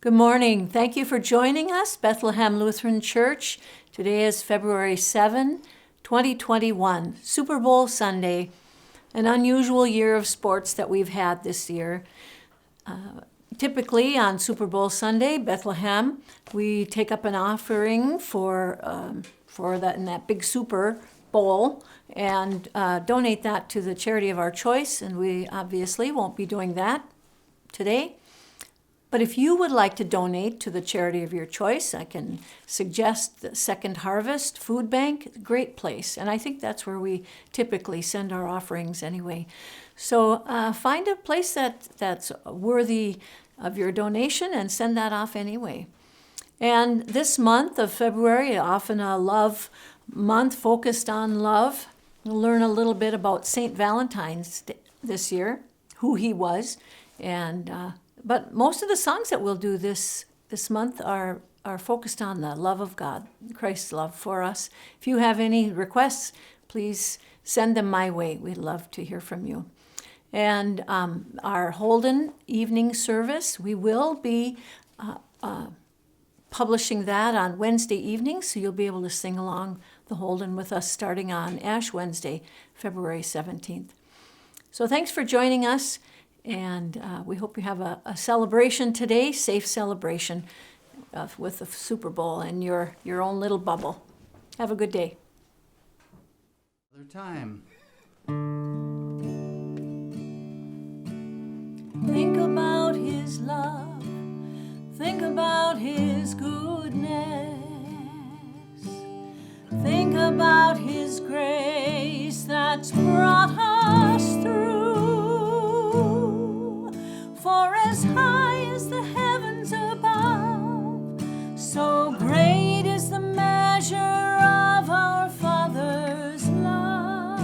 Good morning. Thank you for joining us, Bethlehem Lutheran Church. Today is February 7, 2021, Super Bowl Sunday, an unusual year of sports that we've had this year. Typically on Super Bowl Sunday, Bethlehem, we take up an offering for that in that big Super Bowl and donate that to the charity of our choice, and we obviously won't be doing that today. But if you would like to donate to the charity of your choice, I can suggest the Second Harvest Food Bank, great place. And I think that's where we typically send our offerings anyway. So find a place that's worthy of your donation and send that off anyway. And this month of February, often a love month focused on love. We'll learn a little bit about St. Valentine's this year, who he was, but most of the songs that we'll do this month are focused on the love of God, Christ's love for us. If you have any requests, please send them my way. We'd love to hear from you. And our Holden evening service, we will be publishing that on Wednesday evening, so you'll be able to sing along the Holden with us starting on Ash Wednesday, February 17th. So thanks for joining us. And we hope you have a celebration today, safe celebration with the Super Bowl in your own little bubble. Have a good day. Another time. Think about his love. Think about his goodness. Think about his grace that's brought us through. For as high as the heavens above, so great is the measure of our Father's love.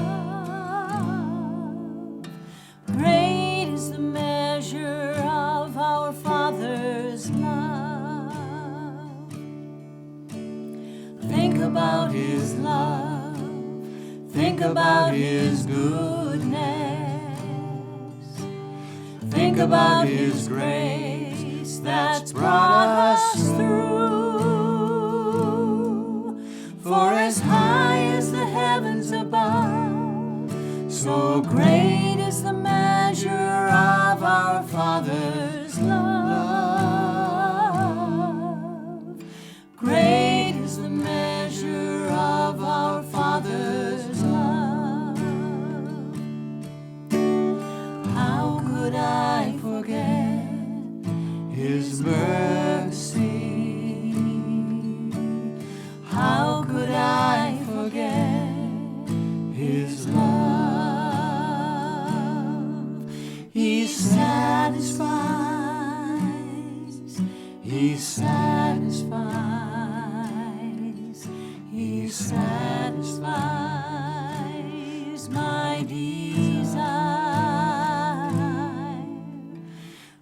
Great is the measure of our Father's love. Think about his love. Think about his goodness. Think about his grace that's brought us through. For as high as the heavens above, so great is the measure of our Father's love. Great is the measure of our Father's love. How could I forget his mercy? How could I forget his love? He satisfies, he satisfies, he satisfies my desire.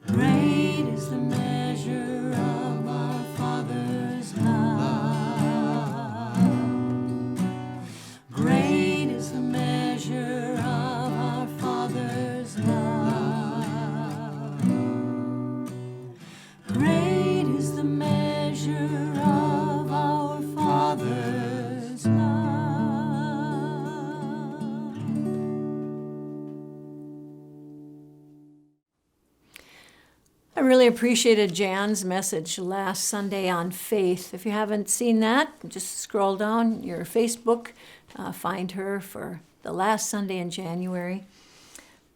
Great is the measure of our Father's love. Great is the measure of our Father's love. Great is the measure of our Father's love. I really appreciated Jan's message last Sunday on faith. If you haven't seen that, just scroll down your Facebook, find her for the last Sunday in January.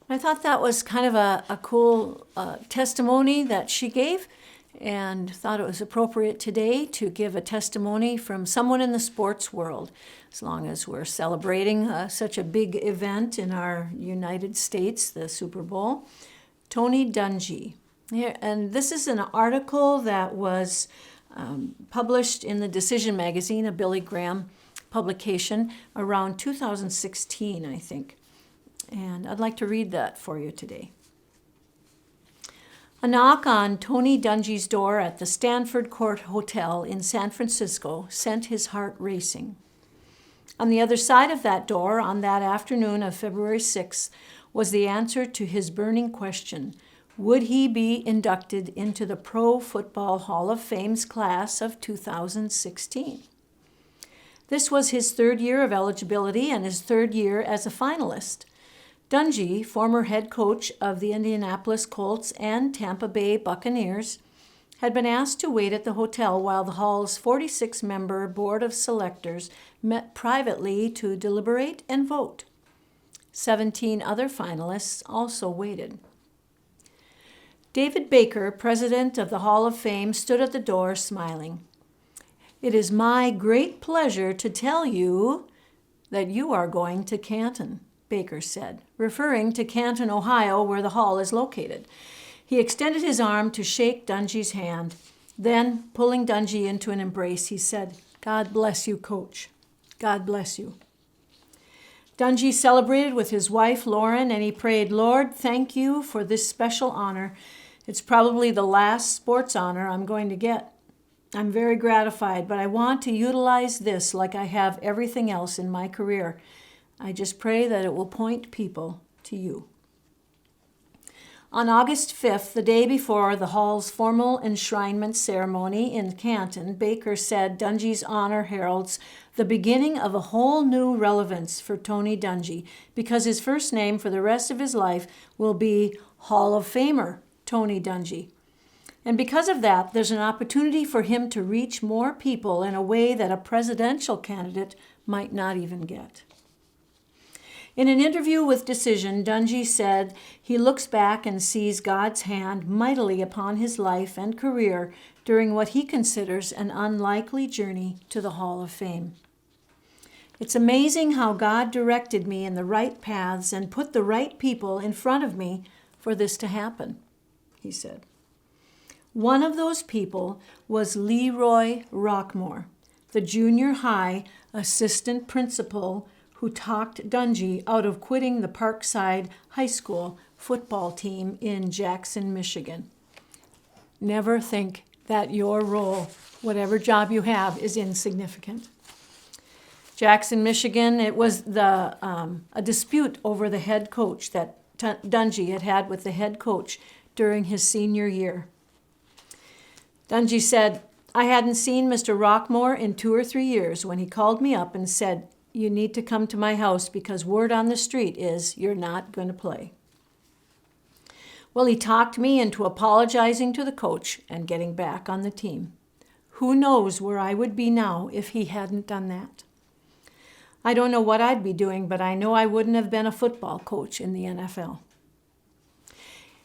I thought that was kind of a cool testimony that she gave, and thought it was appropriate today to give a testimony from someone in the sports world, as long as we're celebrating such a big event in our United States, the Super Bowl. Tony Dungy. Here, and this is an article that was published in the Decision magazine, a Billy Graham publication, around 2016, I think. And I'd like to read that for you today. A knock on Tony Dungy's door at the Stanford Court Hotel in San Francisco sent his heart racing. On the other side of that door, on that afternoon of February 6th, was the answer to his burning question, would he be inducted into the Pro Football Hall of Fame's class of 2016. This was his third year of eligibility and his third year as a finalist. Dungy, former head coach of the Indianapolis Colts and Tampa Bay Buccaneers, had been asked to wait at the hotel while the Hall's 46-member board of selectors met privately to deliberate and vote. 17 other finalists also waited. David Baker, president of the Hall of Fame, stood at the door smiling. "It is my great pleasure to tell you that you are going to Canton," Baker said, referring to Canton, Ohio, where the hall is located. He extended his arm to shake Dungy's hand. Then, pulling Dungy into an embrace, he said, "God bless you, Coach. God bless you." Dungy celebrated with his wife, Lauren, and he prayed, "Lord, thank you for this special honor. It's probably the last sports honor I'm going to get. I'm very gratified, but I want to utilize this like I have everything else in my career. I just pray that it will point people to you." On August 5th, the day before the Hall's formal enshrinement ceremony in Canton, Baker said Dungy's honor heralds the beginning of a whole new relevance for Tony Dungy because his first name for the rest of his life will be Hall of Famer Tony Dungy. And because of that, there's an opportunity for him to reach more people in a way that a presidential candidate might not even get. In an interview with Decision, Dungy said he looks back and sees God's hand mightily upon his life and career during what he considers an unlikely journey to the Hall of Fame. "It's amazing how God directed me in the right paths and put the right people in front of me for this to happen," he said. One of those people was Leroy Rockmore, the junior high assistant principal who talked Dungy out of quitting the Parkside High School football team in Jackson, Michigan. Never think that your role, whatever job you have, is insignificant. Jackson, Michigan, it was a dispute over the head coach that Dungy had had with the head coach during his senior year. Dungy said, "I hadn't seen Mr. Rockmore in 2 or 3 years when he called me up and said, 'You need to come to my house because word on the street is you're not going to play.' Well, he talked me into apologizing to the coach and getting back on the team. Who knows where I would be now if he hadn't done that? I don't know what I'd be doing, but I know I wouldn't have been a football coach in the NFL."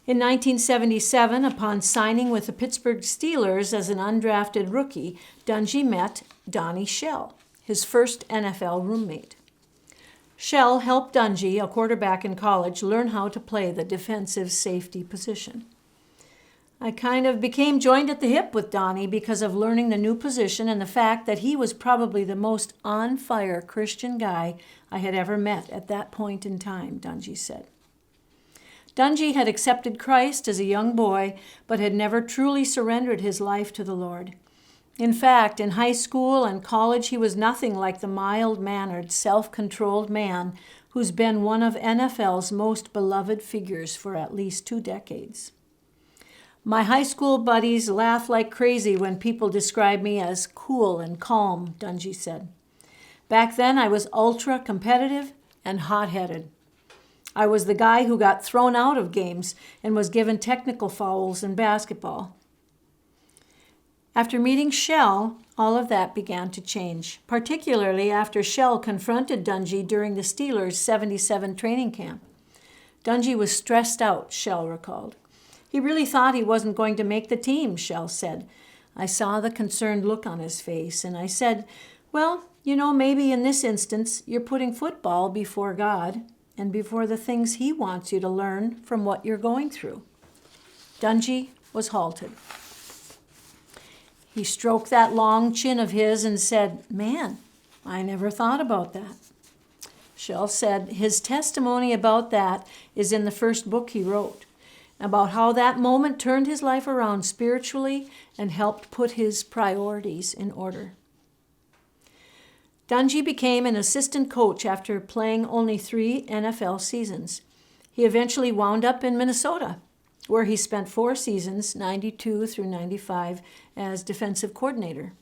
In 1977, upon signing with the Pittsburgh Steelers as an undrafted rookie, Dungy met Donnie Shell, his first NFL roommate. Shell helped Dungy, a quarterback in college, learn how to play the defensive safety position. "I kind of became joined at the hip with Donnie because of learning the new position and the fact that he was probably the most on-fire Christian guy I had ever met at that point in time," Dungy said. Dungy had accepted Christ as a young boy, but had never truly surrendered his life to the Lord. In fact, in high school and college, he was nothing like the mild-mannered, self-controlled man who's been one of NFL's most beloved figures for at least 2 decades. "My high school buddies laugh like crazy when people describe me as cool and calm," Dungy said. "Back then, I was ultra-competitive and hot-headed. I was the guy who got thrown out of games and was given technical fouls in basketball." After meeting Shell, all of that began to change, particularly after Shell confronted Dungy during the Steelers' '77 training camp. Dungy was stressed out, Shell recalled. "He really thought he wasn't going to make the team," Shell said. "I saw the concerned look on his face, and I said, 'Well, maybe in this instance, you're putting football before God and before the things he wants you to learn from what you're going through.'" Dungy was halted. He stroked that long chin of his and said, "Man, I never thought about that." Shell said his testimony about that is in the first book he wrote, about how that moment turned his life around spiritually and helped put his priorities in order. Dungy became an assistant coach after playing only 3 NFL seasons. He eventually wound up in Minnesota. where he spent 4 seasons, 92 through 95, as defensive coordinator.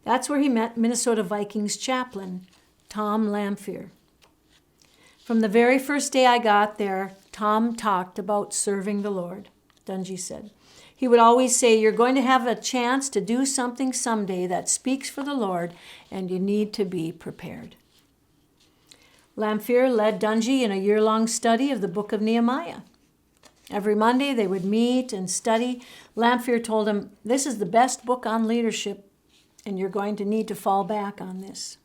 That's where he met Minnesota Vikings chaplain, Tom Lamphere. From the very first day I got there, Tom talked about serving the Lord, Dungy said. He would always say, you're going to have a chance to do something someday that speaks for the Lord, and you need to be prepared. Lamphere led Dungy in a year-long study of the book of Nehemiah. Every Monday they would meet and study. Lamphere told him, this is the best book on leadership, and you're going to need to fall back on this.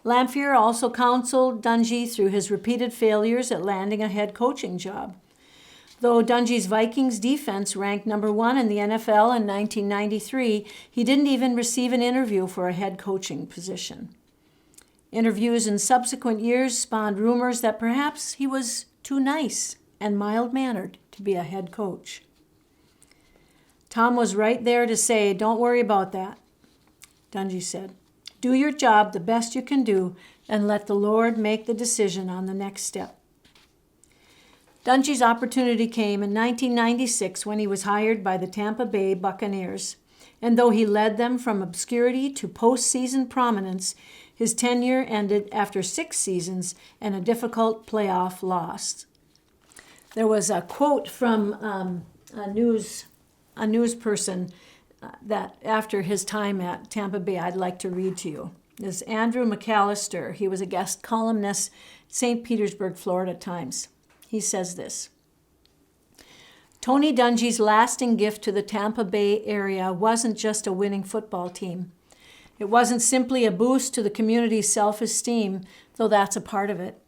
Lamphere also counseled Dungy through his repeated failures at landing a head coaching job. Though Dungy's Vikings defense ranked number 1 in the NFL in 1993, he didn't even receive an interview for a head coaching position. Interviews in subsequent years spawned rumors that perhaps he was too nice and mild-mannered to be a head coach. Tom was right there to say, don't worry about that, Dungy said. Do your job the best you can do and let the Lord make the decision on the next step. Dungy's opportunity came in 1996 when he was hired by the Tampa Bay Buccaneers. And though he led them from obscurity to postseason prominence, his tenure ended after 6 seasons and a difficult playoff loss. There was a quote from a news person that after his time at Tampa Bay, I'd like to read to you. This is Andrew McAllister. He was a guest columnist at St. Petersburg, Florida Times. He says this: Tony Dungy's lasting gift to the Tampa Bay area wasn't just a winning football team. It wasn't simply a boost to the community's self-esteem, though that's a part of it.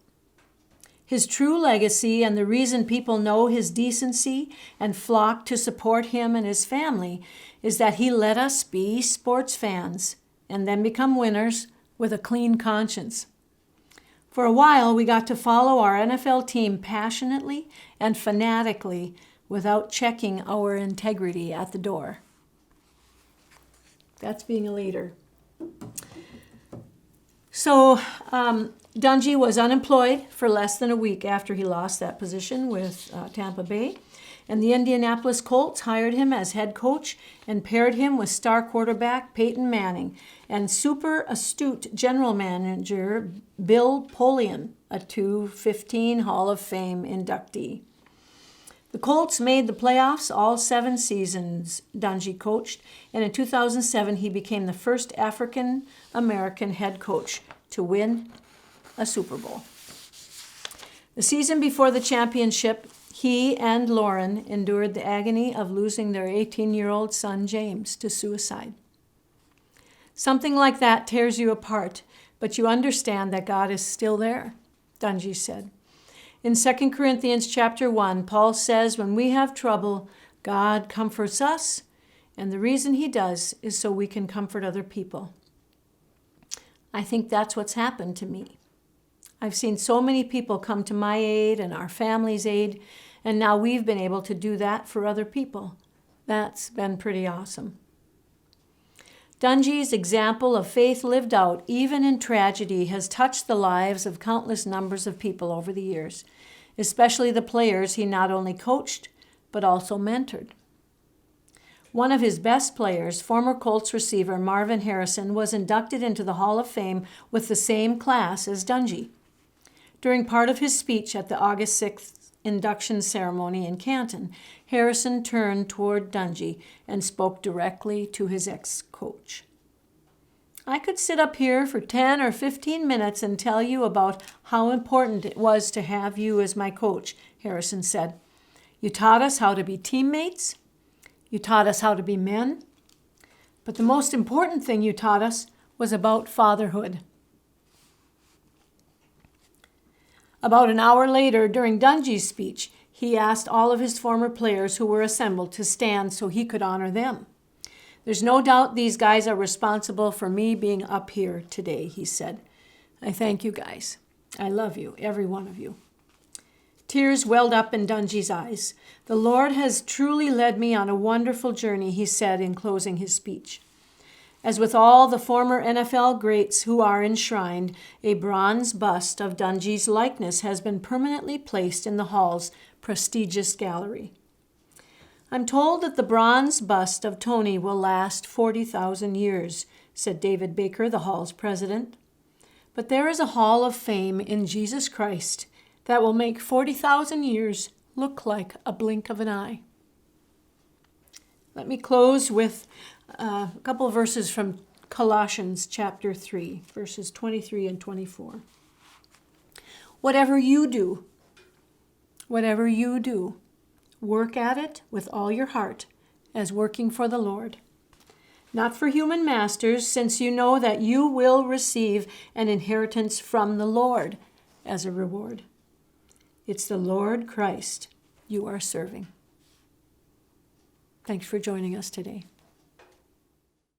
His true legacy and the reason people know his decency and flock to support him and his family is that he let us be sports fans and then become winners with a clean conscience. For a while, we got to follow our NFL team passionately and fanatically without checking our integrity at the door. That's being a leader. So, Dungy was unemployed for less than a week after he lost that position with Tampa Bay, and the Indianapolis Colts hired him as head coach and paired him with star quarterback Peyton Manning and super astute general manager Bill Polian, a 2015 Hall of Fame inductee. The Colts made the playoffs all 7 seasons Dungy coached, and in 2007 he became the first African-American head coach to win a Super Bowl. The season before the championship, he and Lauren endured the agony of losing their 18-year-old son James to suicide. Something like that tears you apart, but you understand that God is still there, Dungy said. In 2 Corinthians chapter 1, Paul says, when we have trouble, God comforts us, and the reason he does is so we can comfort other people. I think that's what's happened to me. I've seen so many people come to my aid and our family's aid, and now we've been able to do that for other people. That's been pretty awesome. Dungy's example of faith lived out, even in tragedy, has touched the lives of countless numbers of people over the years, especially the players he not only coached, but also mentored. One of his best players, former Colts receiver Marvin Harrison, was inducted into the Hall of Fame with the same class as Dungy. During part of his speech at the August 6th induction ceremony in Canton, Harrison turned toward Dungy and spoke directly to his ex-coach. I could sit up here for 10 or 15 minutes and tell you about how important it was to have you as my coach, Harrison said. You taught us how to be teammates. You taught us how to be men. But the most important thing you taught us was about fatherhood. About an hour later, during Dungy's speech, he asked all of his former players who were assembled to stand so he could honor them. There's no doubt these guys are responsible for me being up here today, he said. I thank you guys. I love you, every one of you. Tears welled up in Dungy's eyes. The Lord has truly led me on a wonderful journey, he said in closing his speech. As with all the former NFL greats who are enshrined, a bronze bust of Dungy's likeness has been permanently placed in the Hall's prestigious gallery. I'm told that the bronze bust of Tony will last 40,000 years, said David Baker, the Hall's president. But there is a Hall of Fame in Jesus Christ that will make 40,000 years look like a blink of an eye. Let me close with a couple of verses from Colossians chapter 3, verses 23 and 24. Whatever you do, work at it with all your heart, as working for the Lord, not for human masters, since you know that you will receive an inheritance from the Lord as a reward. It's the Lord Christ you are serving. Thanks for joining us today.